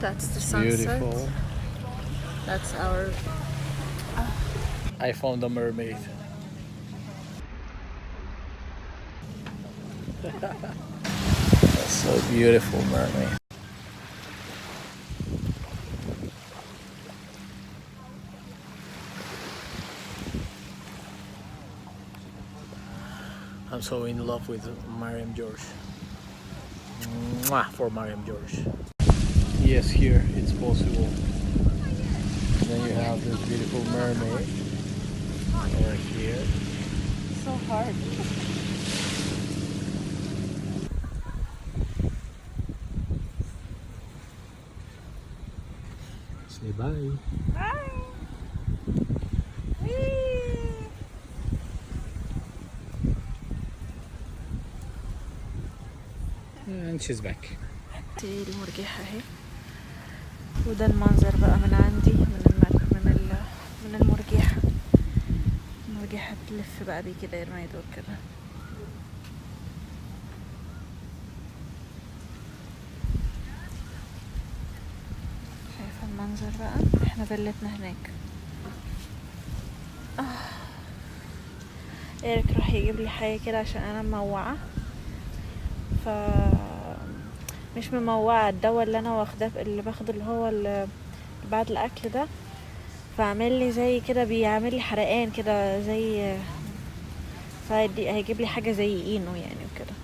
That's the sunset. Beautiful. That's our... I found a mermaid. That's so beautiful, mermaid. I'm so in love with Mariam George. Mwah for Mariam George. Yes, here it's possible. Then you have this beautiful mermaid over here. So hard. Say bye. Bye. And she's back. دي المرجحة اهي، وده المنظر بقى من عندي من المرجحة. المرجحة بتلف بقى بيه كده يرمي دور كده. شايفة المنظر بقى؟ احنا بلتنا هناك. ايريك راح يجيب لي حاجة كده عشان انا موعة، مش مموعة. الدواء اللي انا واخداه اللي باخده اللي هو اللي بعد الاكل ده، فعمل لي زي كده، بيعمل لي حرقان كده زي، هيجيب لي حاجة زي اينو يعني وكده.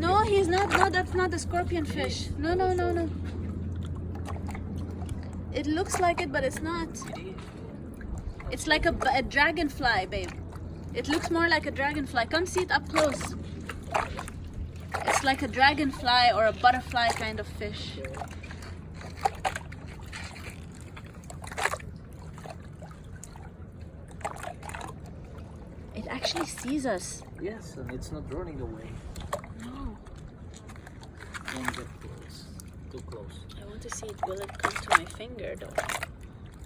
No, he's not. No, that's not the scorpion fish. No. It looks like it, but it's not. It's like a dragonfly, babe. It looks more like a dragonfly. Come see it up close. It's like a dragonfly or a butterfly kind of fish. It actually sees us. Yes, and it's not running away. No. Don't get close. Too close. I want to see it. Will it come to my finger though?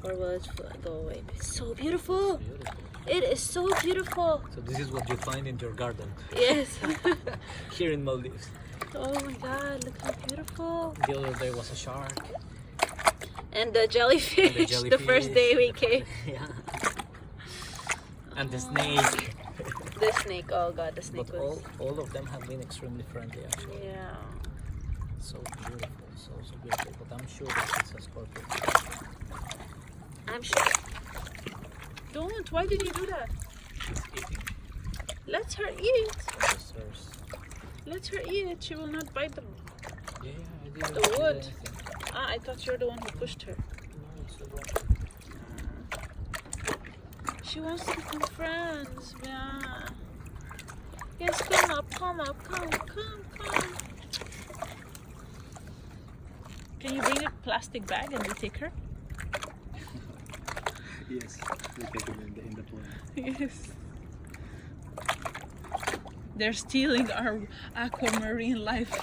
Or will it go away? It's so beautiful. Beautiful. It is so beautiful. So this is what you find in your garden. Yes. Here in Maldives. Oh my god, look how beautiful. The other day was a shark. And the jellyfish, the first day we came. Yeah. And the snake. The snake, oh god, the snake But was... all of them have been extremely friendly actually. Yeah. So beautiful, so beautiful. But I'm sure that it's a scorpion. I'm sure. Don't, why did you do that? She's eating. Let her eat. Just hers. Let her eat it, she will not bite them. Yeah, I didn't The do wood. anything. Ah, I thought you're the one who pushed her. No, it's the wood. She wants to become friends, yeah. Yes, come up, come. Can you bring a plastic bag and we take her? Yes, we take it in the plane. Yes. They're stealing our aquamarine life.